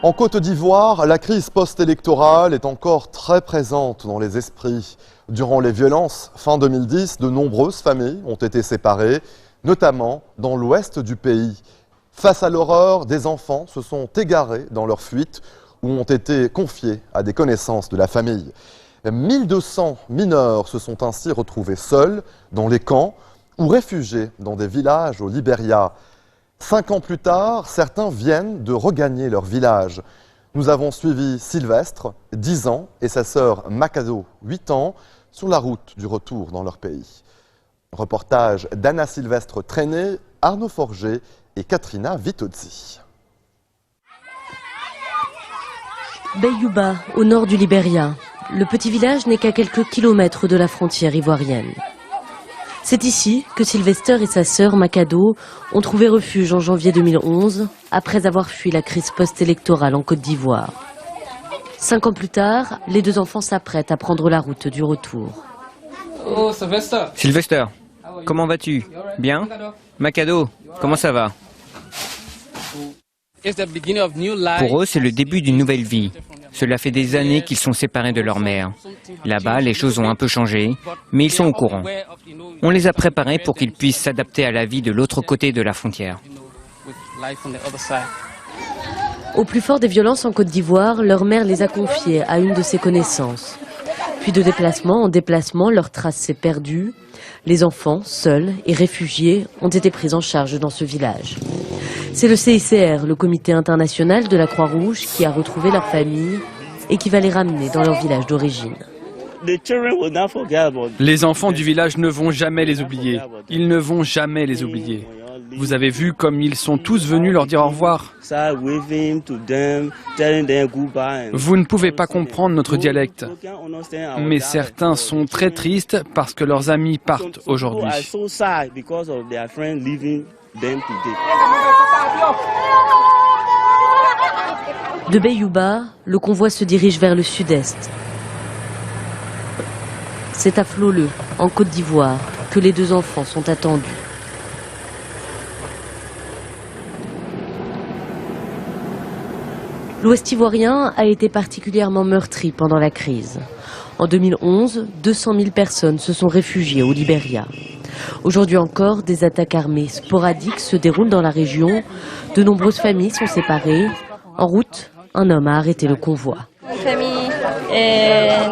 En Côte d'Ivoire, la crise post-électorale est encore très présente dans les esprits. Durant les violences, fin 2010, de nombreuses familles ont été séparées, notamment dans l'ouest du pays. Face à l'horreur, des enfants se sont égarés dans leur fuite ou ont été confiés à des connaissances de la famille. 1200 mineurs se sont ainsi retrouvés seuls dans les camps ou réfugiés dans des villages au Libéria. 5 ans plus tard, certains viennent de regagner leur village. Nous avons suivi Sylvestre, 10 ans, et sa sœur Makado, 8 ans, sur la route du retour dans leur pays. Reportage d'Anna Sylvestre Traîné, Arnaud Forger et Katrina Vitozzi. Beyouba, au nord du Libéria. Le petit village n'est qu'à quelques kilomètres de la frontière ivoirienne. C'est ici que Sylvester et sa sœur Makado ont trouvé refuge en janvier 2011, après avoir fui la crise post-électorale en Côte d'Ivoire. 5 ans plus tard, les deux enfants s'apprêtent à prendre la route du retour. Oh, Sylvester. Sylvester, comment vas-tu? Bien? Makado, comment ça va? Pour eux, c'est le début d'une nouvelle vie. Cela fait des années qu'ils sont séparés de leur mère. Là-bas, les choses ont un peu changé, mais ils sont au courant. On les a préparés pour qu'ils puissent s'adapter à la vie de l'autre côté de la frontière. Au plus fort des violences en Côte d'Ivoire, leur mère les a confiés à une de ses connaissances. Puis de déplacement en déplacement, leur trace s'est perdue. Les enfants, seuls et réfugiés, ont été pris en charge dans ce village. C'est le CICR, le Comité international de la Croix-Rouge, qui a retrouvé leur famille et qui va les ramener dans leur village d'origine. Les enfants du village ne vont jamais les oublier. Ils ne vont jamais les oublier. Vous avez vu comme ils sont tous venus leur dire au revoir. Vous ne pouvez pas comprendre notre dialecte. Mais certains sont très tristes parce que leurs amis partent aujourd'hui. De Beyouba, le convoi se dirige vers le sud-est. C'est à Floleu, en Côte d'Ivoire, que les deux enfants sont attendus. L'Ouest ivoirien a été particulièrement meurtri pendant la crise. En 2011, 200 000 personnes se sont réfugiées au Libéria. Aujourd'hui encore, des attaques armées sporadiques se déroulent dans la région. De nombreuses familles sont séparées. En route, un homme a arrêté le convoi. Une famille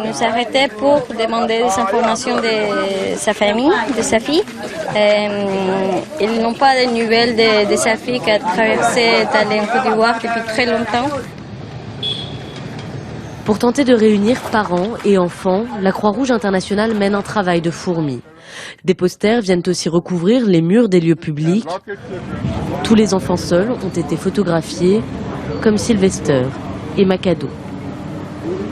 nous arrêtait pour demander des informations de sa famille, de sa fille. Ils n'ont pas de nouvelles de sa fille qui a traversé d'aller en Côte d'Ivoire depuis très longtemps. Pour tenter de réunir parents et enfants, la Croix-Rouge internationale mène un travail de fourmi. Des posters viennent aussi recouvrir les murs des lieux publics. Tous les enfants seuls ont été photographiés, comme Sylvester et Makado.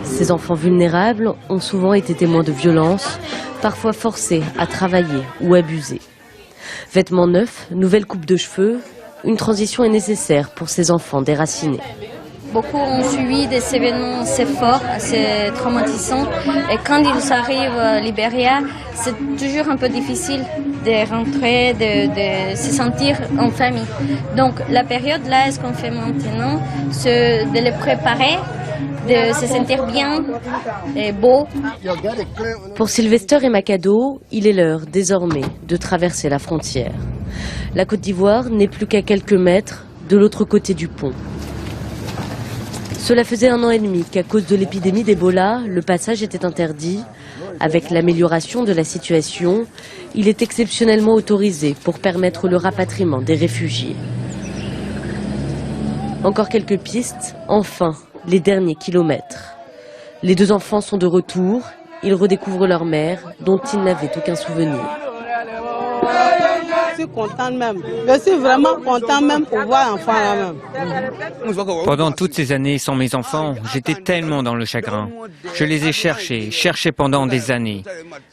Ces enfants vulnérables ont souvent été témoins de violences, parfois forcés à travailler ou abusés. Vêtements neufs, nouvelle coupe de cheveux, une transition est nécessaire pour ces enfants déracinés. Beaucoup ont suivi des événements assez forts, assez traumatisants. Et quand ils arrivent au Libéria, c'est toujours un peu difficile de rentrer, de se sentir en famille. Donc la période là, ce qu'on fait maintenant, c'est de les préparer, de se sentir bien et beau. Pour Sylvester et Makado, il est l'heure désormais de traverser la frontière. La Côte d'Ivoire n'est plus qu'à quelques mètres de l'autre côté du pont. Cela faisait 1 an et demi qu'à cause de l'épidémie d'Ebola, le passage était interdit. Avec l'amélioration de la situation, il est exceptionnellement autorisé pour permettre le rapatriement des réfugiés. Encore quelques pistes, enfin, les derniers kilomètres. Les deux enfants sont de retour, ils redécouvrent leur mère, dont ils n'avaient aucun souvenir. Je suis contente même. Je suis vraiment contente même pour voir enfant là même. Pendant toutes ces années sans mes enfants, j'étais tellement dans le chagrin. Je les ai cherchés pendant des années.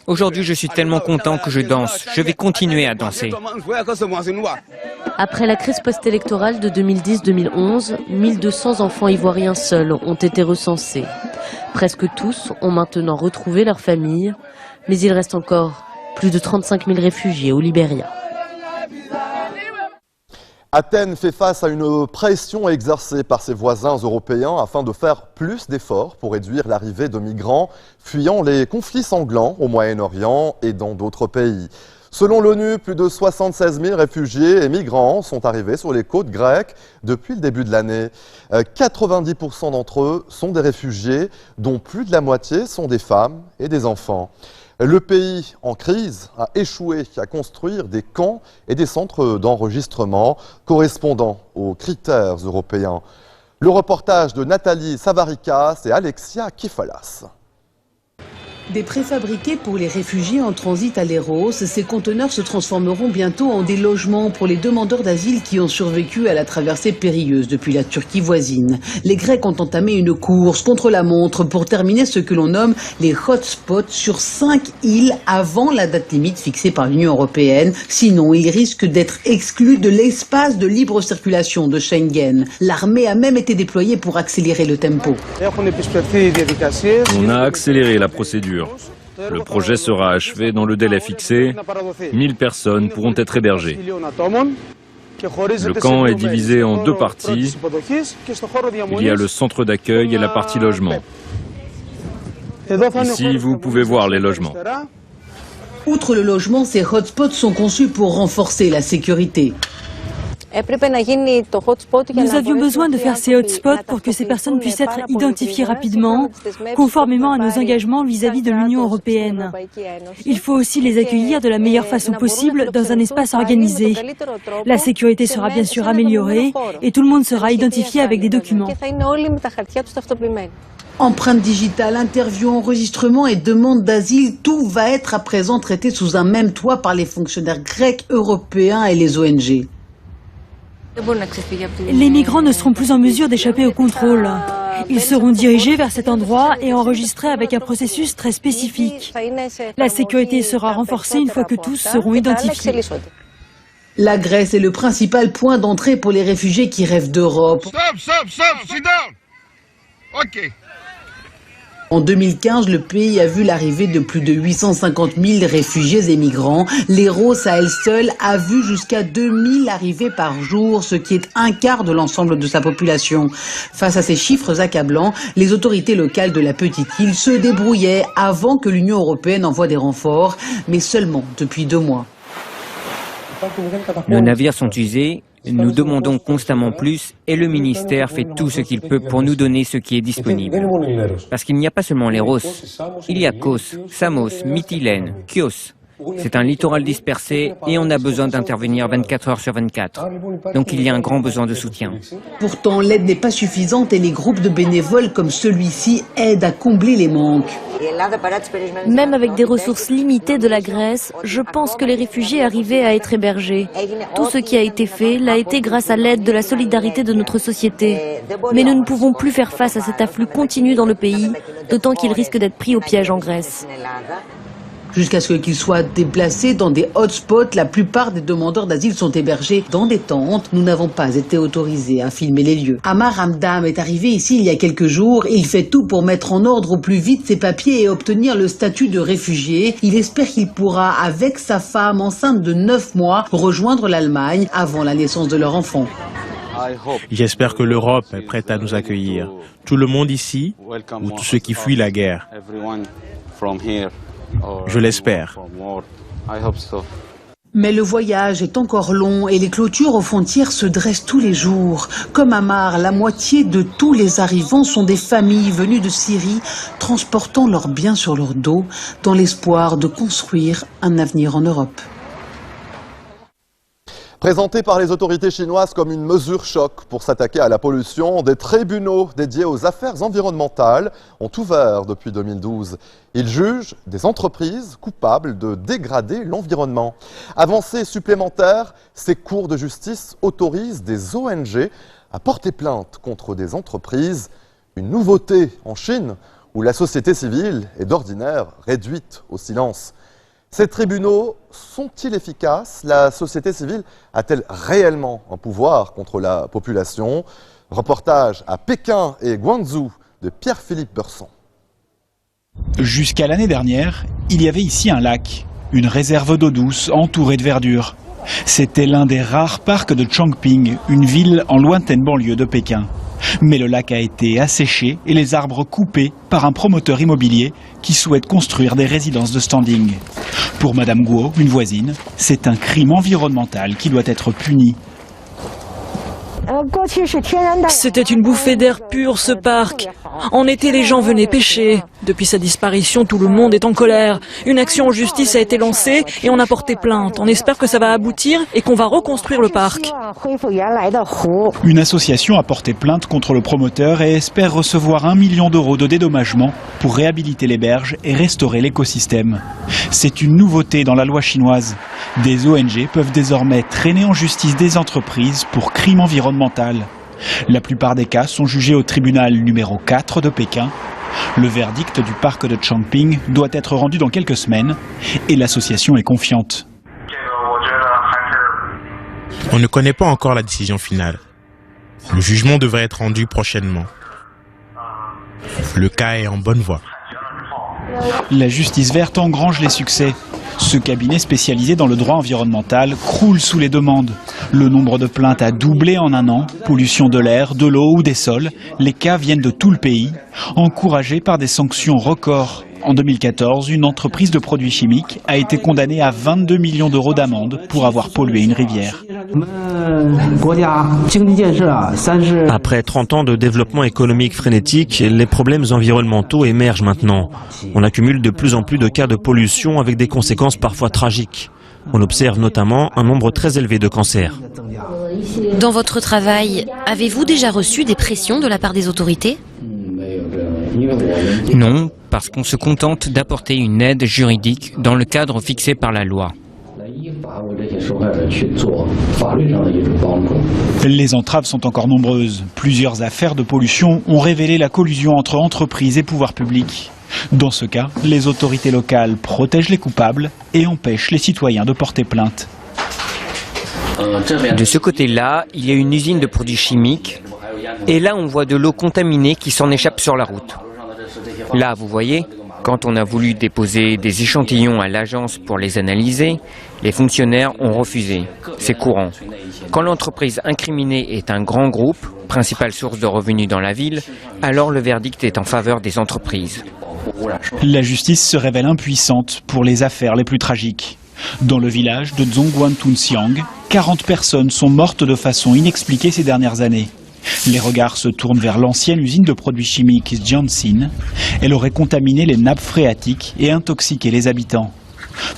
Aujourd'hui, je suis tellement content que je danse. Je vais continuer à danser. Après la crise post-électorale de 2010-2011, 1200 enfants ivoiriens seuls ont été recensés. Presque tous ont maintenant retrouvé leur famille, mais il reste encore plus de 35 000 réfugiés au Libéria. Athènes fait face à une pression exercée par ses voisins européens afin de faire plus d'efforts pour réduire l'arrivée de migrants fuyant les conflits sanglants au Moyen-Orient et dans d'autres pays. Selon l'ONU, plus de 76 000 réfugiés et migrants sont arrivés sur les côtes grecques depuis le début de l'année. 90% d'entre eux sont des réfugiés, dont plus de la moitié sont des femmes et des enfants. Le pays en crise a échoué à construire des camps et des centres d'enregistrement correspondant aux critères européens. Le reportage de Nathalie Savarikas et Alexia Kifalas. Des préfabriqués pour les réfugiés en transit à Léros, ces conteneurs se transformeront bientôt en des logements pour les demandeurs d'asile qui ont survécu à la traversée périlleuse depuis la Turquie voisine. Les Grecs ont entamé une course contre la montre pour terminer ce que l'on nomme les hotspots sur 5 îles avant la date limite fixée par l'Union européenne. Sinon, ils risquent d'être exclus de l'espace de libre circulation de Schengen. L'armée a même été déployée pour accélérer le tempo. On a accéléré la procédure. Le projet sera achevé dans le délai fixé. 1000 personnes pourront être hébergées. Le camp est divisé en 2 parties. Il y a le centre d'accueil et la partie logement. Ici, vous pouvez voir les logements. Outre le logement, ces hotspots sont conçus pour renforcer la sécurité. Nous avions besoin de faire ces hotspots pour que ces personnes puissent être identifiées rapidement, conformément à nos engagements vis-à-vis de l'Union européenne. Il faut aussi les accueillir de la meilleure façon possible dans un espace organisé. La sécurité sera bien sûr améliorée et tout le monde sera identifié avec des documents. Empreinte digitale, interview, enregistrement et demande d'asile, tout va être à présent traité sous un même toit par les fonctionnaires grecs, européens et les ONG. Les migrants ne seront plus en mesure d'échapper au contrôle. Ils seront dirigés vers cet endroit et enregistrés avec un processus très spécifique. La sécurité sera renforcée une fois que tous seront identifiés. La Grèce est le principal point d'entrée pour les réfugiés qui rêvent d'Europe. En 2015, le pays a vu l'arrivée de plus de 850 000 réfugiés et migrants. Léros, à elle seule, a vu jusqu'à 2000 arrivées par jour, ce qui est un quart de l'ensemble de sa population. Face à ces chiffres accablants, les autorités locales de la petite île se débrouillaient avant que l'Union européenne envoie des renforts, mais seulement depuis 2 mois. Nos navires sont usés, nous demandons constamment plus et le ministère fait tout ce qu'il peut pour nous donner ce qui est disponible. Parce qu'il n'y a pas seulement Léros, il y a Kos, Samos, Mytilène, Chios. C'est un littoral dispersé et on a besoin d'intervenir 24 heures sur 24. Donc il y a un grand besoin de soutien. Pourtant, l'aide n'est pas suffisante et les groupes de bénévoles comme celui-ci aident à combler les manques. Même avec des ressources limitées de la Grèce, je pense que les réfugiés arrivaient à être hébergés. Tout ce qui a été fait l'a été grâce à l'aide de la solidarité de notre société. Mais nous ne pouvons plus faire face à cet afflux continu dans le pays, d'autant qu'il risque d'être pris au piège en Grèce. Jusqu'à ce qu'ils soient déplacés dans des hotspots, la plupart des demandeurs d'asile sont hébergés dans des tentes. Nous n'avons pas été autorisés à filmer les lieux. Amar Hamdam est arrivé ici il y a quelques jours. Il fait tout pour mettre en ordre au plus vite ses papiers et obtenir le statut de réfugié. Il espère qu'il pourra, avec sa femme enceinte de 9 mois, rejoindre l'Allemagne avant la naissance de leur enfant. J'espère que l'Europe est prête à nous accueillir. Tout le monde ici, ou tous ceux qui fuient la guerre. Je l'espère. Mais le voyage est encore long et les clôtures aux frontières se dressent tous les jours. Comme Amar, la moitié de tous les arrivants sont des familles venues de Syrie, transportant leurs biens sur leur dos, dans l'espoir de construire un avenir en Europe. Présenté par les autorités chinoises comme une mesure choc pour s'attaquer à la pollution, des tribunaux dédiés aux affaires environnementales ont ouvert depuis 2012. Ils jugent des entreprises coupables de dégrader l'environnement. Avancée supplémentaire, ces cours de justice autorisent des ONG à porter plainte contre des entreprises. Une nouveauté en Chine, où la société civile est d'ordinaire réduite au silence. Ces tribunaux sont-ils efficaces? La société civile a-t-elle réellement un pouvoir contre la population? Reportage à Pékin et Guangzhou de Pierre-Philippe Beurson. Jusqu'à l'année dernière, il y avait ici un lac, une réserve d'eau douce entourée de verdure. C'était l'un des rares parcs de Chongping, une ville en lointaine banlieue de Pékin. Mais le lac a été asséché et les arbres coupés par un promoteur immobilier qui souhaite construire des résidences de standing. Pour Madame Guo, une voisine, c'est un crime environnemental qui doit être puni. C'était une bouffée d'air pur, ce parc. En été, les gens venaient pêcher. Depuis sa disparition, tout le monde est en colère. Une action en justice a été lancée et on a porté plainte. On espère que ça va aboutir et qu'on va reconstruire le parc. Une association a porté plainte contre le promoteur et espère recevoir 1 million d'euros de dédommagement pour réhabiliter les berges et restaurer l'écosystème. C'est une nouveauté dans la loi chinoise. Des ONG peuvent désormais traîner en justice des entreprises pour crimes environnementaux. La plupart des cas sont jugés au tribunal numéro 4 de Pékin. Le verdict du parc de Chongping doit être rendu dans quelques semaines et l'association est confiante. On ne connaît pas encore la décision finale. Le jugement devrait être rendu prochainement. Le cas est en bonne voie. La justice verte engrange les succès. Ce cabinet spécialisé dans le droit environnemental croule sous les demandes. Le nombre de plaintes a doublé en un an. Pollution de l'air, de l'eau ou des sols. Les cas viennent de tout le pays, encouragés par des sanctions records. En 2014, une entreprise de produits chimiques a été condamnée à 22 millions d'euros d'amende pour avoir pollué une rivière. Après 30 ans de développement économique frénétique, les problèmes environnementaux émergent maintenant. On accumule de plus en plus de cas de pollution avec des conséquences parfois tragiques. On observe notamment un nombre très élevé de cancers. Dans votre travail, avez-vous déjà reçu des pressions de la part des autorités ? Non, parce qu'on se contente d'apporter une aide juridique dans le cadre fixé par la loi. Les entraves sont encore nombreuses. Plusieurs affaires de pollution ont révélé la collusion entre entreprises et pouvoirs publics. Dans ce cas, les autorités locales protègent les coupables et empêchent les citoyens de porter plainte. De ce côté-là, il y a une usine de produits chimiques. Et là, on voit de l'eau contaminée qui s'en échappe sur la route. Là, vous voyez, quand on a voulu déposer des échantillons à l'agence pour les analyser, les fonctionnaires ont refusé. C'est courant. Quand l'entreprise incriminée est un grand groupe, principale source de revenus dans la ville, alors le verdict est en faveur des entreprises. La justice se révèle impuissante pour les affaires les plus tragiques. Dans le village de Zhongguantunxiang, 40 personnes sont mortes de façon inexpliquée ces dernières années. Les regards se tournent vers l'ancienne usine de produits chimiques Jiangxin. Elle aurait contaminé les nappes phréatiques et intoxiqué les habitants.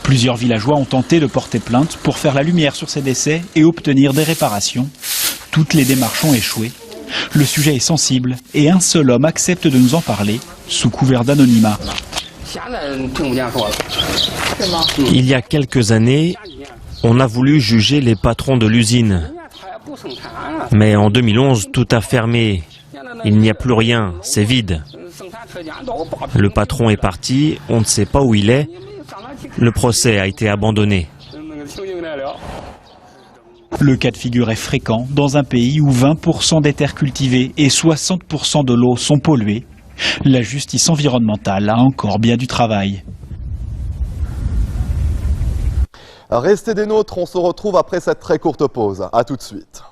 Plusieurs villageois ont tenté de porter plainte pour faire la lumière sur ces décès et obtenir des réparations. Toutes les démarches ont échoué. Le sujet est sensible et un seul homme accepte de nous en parler, sous couvert d'anonymat. Il y a quelques années, on a voulu juger les patrons de l'usine. Mais en 2011, tout a fermé. Il n'y a plus rien, c'est vide. Le patron est parti, on ne sait pas où il est. Le procès a été abandonné. Le cas de figure est fréquent dans un pays où 20% des terres cultivées et 60% de l'eau sont polluées. La justice environnementale a encore bien du travail. Restez des nôtres, on se retrouve après cette très courte pause. A tout de suite.